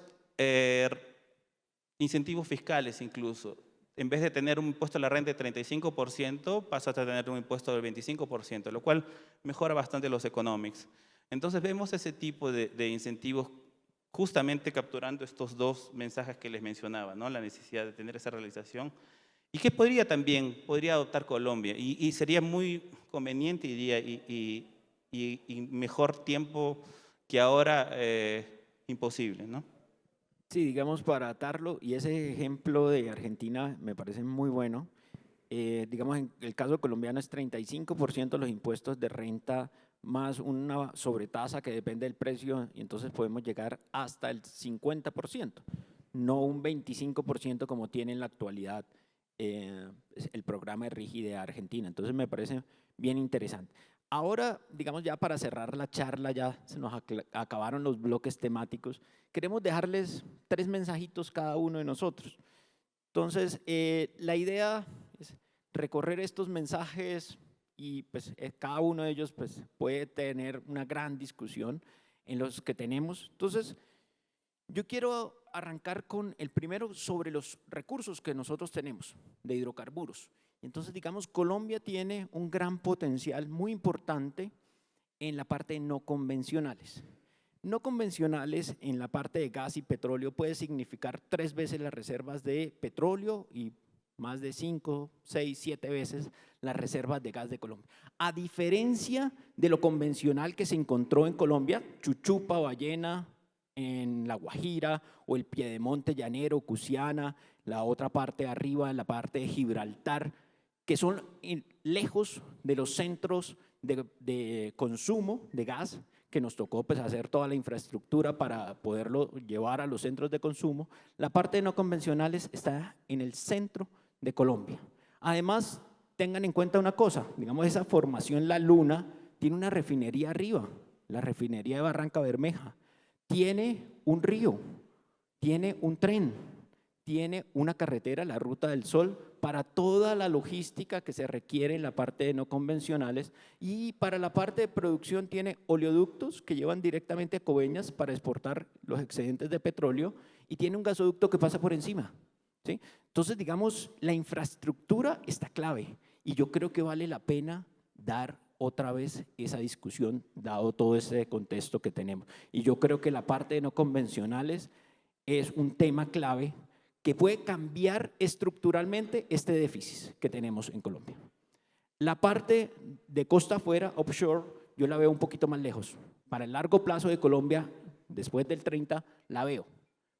incentivos fiscales incluso. en vez de tener un impuesto a la renta de 35%, pasas a tener un impuesto del 25%, lo cual mejora bastante los economics. Entonces vemos ese tipo de incentivos justamente capturando estos dos mensajes que les mencionaba, ¿no? La necesidad de tener esa realización y que podría adoptar Colombia y sería muy conveniente, diría, y mejor tiempo que ahora imposible, ¿no? Sí, digamos, para atarlo, y ese ejemplo de Argentina me parece muy bueno. Digamos, en el caso colombiano es 35% los impuestos de renta más una sobretasa que depende del precio, y entonces podemos llegar hasta el 50%, no un 25% como tiene en la actualidad el programa de RIGI de Argentina. Entonces me parece bien interesante. Ahora, digamos, ya para cerrar la charla, ya se nos acabaron los bloques temáticos. Queremos dejarles 3 mensajitos cada uno de nosotros. Entonces, la idea es recorrer estos mensajes y pues cada uno de ellos pues, puede tener una gran discusión en los que tenemos. Entonces, yo quiero arrancar con el primero sobre los recursos que nosotros tenemos de hidrocarburos. Entonces, digamos, Colombia tiene un gran potencial muy importante en la parte de no convencionales. No convencionales en la parte de gas y petróleo puede significar 3 veces las reservas de petróleo y más de 5, 6, 7 veces las reservas de gas de Colombia. A diferencia de lo convencional que se encontró en Colombia, Chuchupa, Ballena, en La Guajira o el Piedemonte Llanero, Cusiana, la otra parte arriba, la parte de Gibraltar, que son lejos de los centros de consumo de gas, que nos tocó pues, hacer toda la infraestructura para poderlo llevar a los centros de consumo. La parte de no convencionales está en el centro de Colombia. Además, tengan en cuenta una cosa, digamos, esa formación La Luna tiene una refinería arriba, la refinería de Barranca Bermeja, tiene un río, tiene un tren, tiene una carretera, la Ruta del Sol, para toda la logística que se requiere en la parte de no convencionales, y para la parte de producción tiene oleoductos que llevan directamente a Coveñas para exportar los excedentes de petróleo, y tiene un gasoducto que pasa por encima, ¿sí? Entonces, digamos, la infraestructura está clave y yo creo que vale la pena dar otra vez esa discusión dado todo ese contexto que tenemos. Y yo creo que la parte de no convencionales es un tema clave que puede cambiar estructuralmente este déficit que tenemos en Colombia. La parte de costa afuera, offshore, yo la veo un poquito más lejos. Para el largo plazo de Colombia, después del 30, la veo.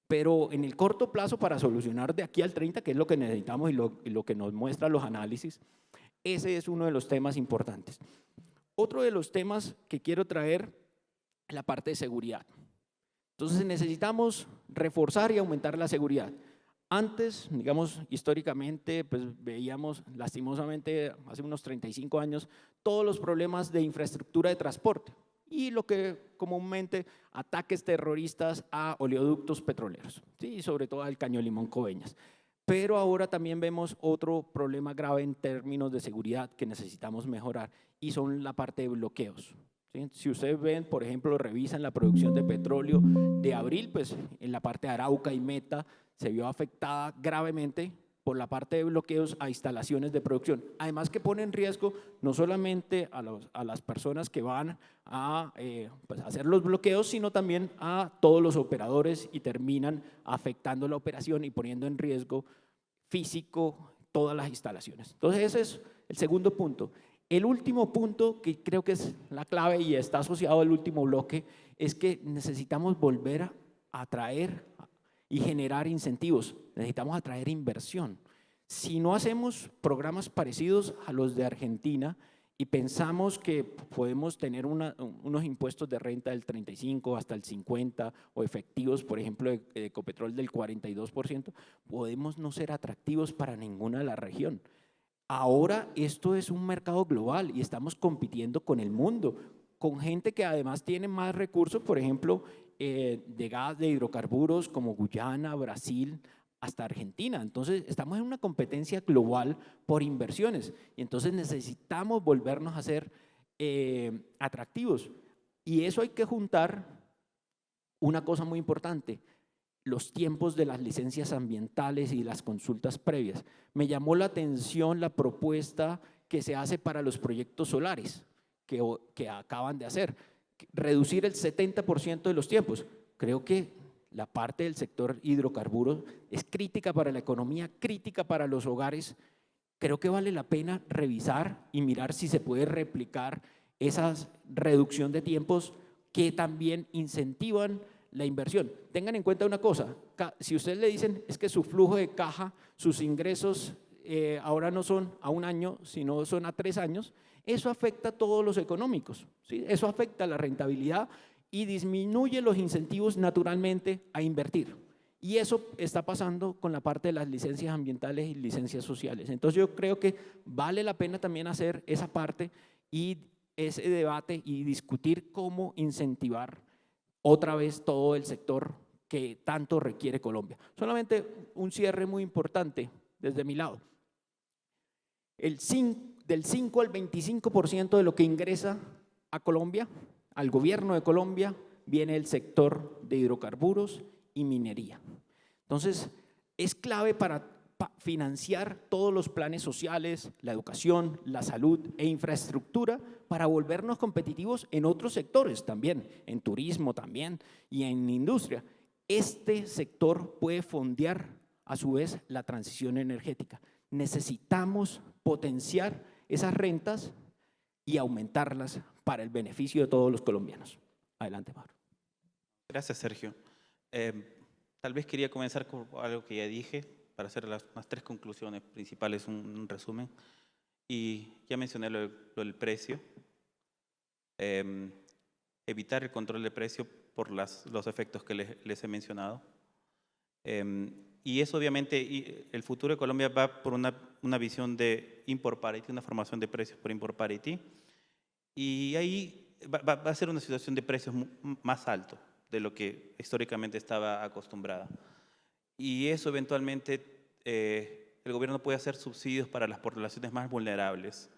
Pero en el corto plazo, para solucionar de aquí al 30, que es lo que necesitamos y lo que nos muestran los análisis, ese es uno de los temas importantes. Otro de los temas que quiero traer es la parte de seguridad. Entonces necesitamos reforzar y aumentar la seguridad. Antes, digamos, históricamente, pues veíamos lastimosamente hace unos 35 años todos los problemas de infraestructura de transporte y lo que comúnmente ataques terroristas a oleoductos petroleros, ¿sí? Y sobre todo al Caño Limón Coveñas. Pero ahora también vemos otro problema grave en términos de seguridad que necesitamos mejorar y son la parte de bloqueos. ¿Sí? Si ustedes ven, por ejemplo, revisan la producción de petróleo de abril, pues en la parte de Arauca y Meta se vio afectada gravemente por la parte de bloqueos a instalaciones de producción. Además que pone en riesgo no solamente a las personas que van a pues hacer los bloqueos, sino también a todos los operadores y terminan afectando la operación y poniendo en riesgo físico todas las instalaciones. Entonces ese es el segundo punto. El último punto, que creo que es la clave y está asociado al último bloque, es que necesitamos volver a atraer y generar incentivos, necesitamos atraer inversión. Si no hacemos programas parecidos a los de Argentina y pensamos que podemos tener unos impuestos de renta del 35 hasta el 50 o efectivos, por ejemplo, de Ecopetrol del 42%, podemos no ser atractivos para ninguna de la región. Ahora esto es un mercado global y estamos compitiendo con el mundo, con gente que además tiene más recursos, por ejemplo, de gas, de hidrocarburos como Guyana, Brasil, hasta Argentina. Entonces estamos en una competencia global por inversiones y entonces necesitamos volvernos a ser atractivos. Y eso hay que juntar una cosa muy importante, los tiempos de las licencias ambientales y las consultas previas. Me llamó la atención la propuesta que se hace para los proyectos solares que acaban de hacer, reducir el 70% de los tiempos. Creo que la parte del sector hidrocarburos es crítica para la economía, crítica para los hogares. Creo que vale la pena revisar y mirar si se puede replicar esa reducción de tiempos que también incentivan la inversión. Tengan en cuenta una cosa, si ustedes le dicen es que su flujo de caja, sus ingresos ahora no son a 1 año, sino son a 3 años, eso afecta a todos los económicos, ¿sí? Eso afecta a la rentabilidad y disminuye los incentivos naturalmente a invertir. Y eso está pasando con la parte de las licencias ambientales y licencias sociales. Entonces yo creo que vale la pena también hacer esa parte y ese debate y discutir cómo incentivar otra vez todo el sector que tanto requiere Colombia. Solamente un cierre muy importante desde mi lado. Del 5 al 25% de lo que ingresa a Colombia, al gobierno de Colombia, viene el sector de hidrocarburos y minería. Entonces, es clave para financiar todos los planes sociales, la educación, la salud e infraestructura para volvernos competitivos en otros sectores también, en turismo también y en industria. Este sector puede fondear a su vez la transición energética. Necesitamos potenciar esas rentas y aumentarlas para el beneficio de todos los colombianos. Adelante, Mauro. Gracias, Sergio. Tal vez quería comenzar con algo que ya dije, para hacer las 3 conclusiones principales, un resumen. Y ya mencioné lo del precio. Evitar el control de precio por los efectos que les he mencionado. Y eso obviamente, el futuro de Colombia va por una visión de import parity, una formación de precios por import parity. Y ahí va a ser una situación de precios más alto de lo que históricamente estaba acostumbrada. Y eso eventualmente el gobierno puede hacer subsidios para las poblaciones más vulnerables,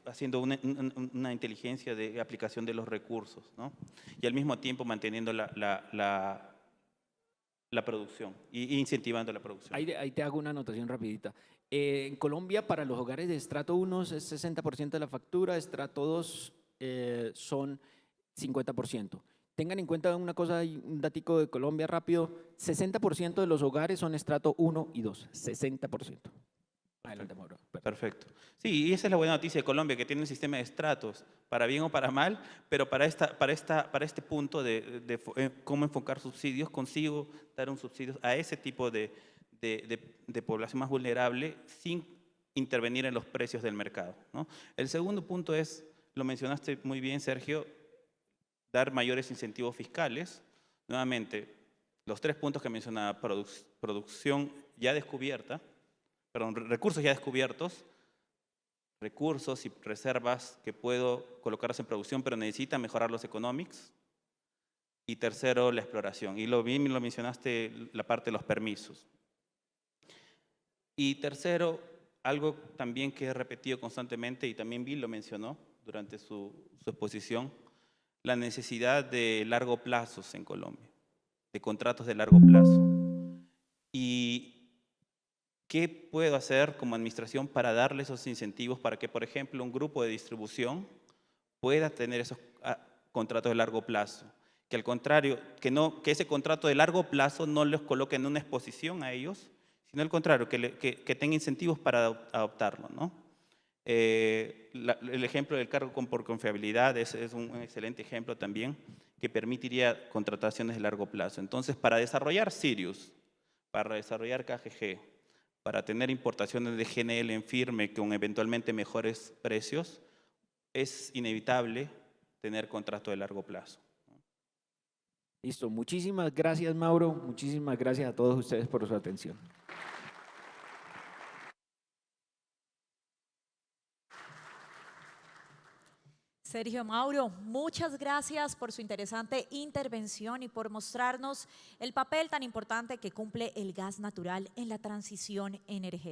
haciendo una inteligencia de aplicación de los recursos, ¿no? Y al mismo tiempo manteniendo la producción e incentivando la producción. Ahí te hago una anotación rapidita. En Colombia, para los hogares de estrato 1 es 60% de la factura, estrato 2 son 50%. Tengan en cuenta una cosa, un datico de Colombia rápido, 60% de los hogares son estrato 1 y 2, 60%. Adelante, Mauro. Perfecto. Sí, y esa es la buena noticia de Colombia, que tiene un sistema de estratos, para bien o para mal, pero para este punto de cómo enfocar subsidios, consigo dar un subsidio a ese tipo de población más vulnerable sin intervenir en los precios del mercado, ¿no? El segundo punto es, lo mencionaste muy bien, Sergio, dar mayores incentivos fiscales. Nuevamente, los 3 puntos que mencionaba, producción ya descubierta, recursos ya descubiertos, recursos y reservas que puedo colocarlos en producción, pero necesitan mejorar los economics. Y tercero, la exploración. Y lo mencionaste, la parte de los permisos. Y tercero, algo también que he repetido constantemente, y también Bill lo mencionó durante su exposición, la necesidad de largo plazo en Colombia, de contratos de largo plazo. Y ¿qué puedo hacer como administración para darle esos incentivos para que, por ejemplo, un grupo de distribución pueda tener esos contratos de largo plazo? Que al contrario, que ese contrato de largo plazo no los coloque en una exposición a ellos, sino al contrario, que tenga incentivos para adoptarlo, ¿no? El ejemplo del cargo por confiabilidad es un excelente ejemplo también, que permitiría contrataciones de largo plazo. Entonces, para desarrollar Sirius, para desarrollar KGG, para tener importaciones de GNL en firme con eventualmente mejores precios, es inevitable tener contrato de largo plazo. Listo, muchísimas gracias, Mauro, muchísimas gracias a todos ustedes por su atención. Sergio, Mauro, muchas gracias por su interesante intervención y por mostrarnos el papel tan importante que cumple el gas natural en la transición energética.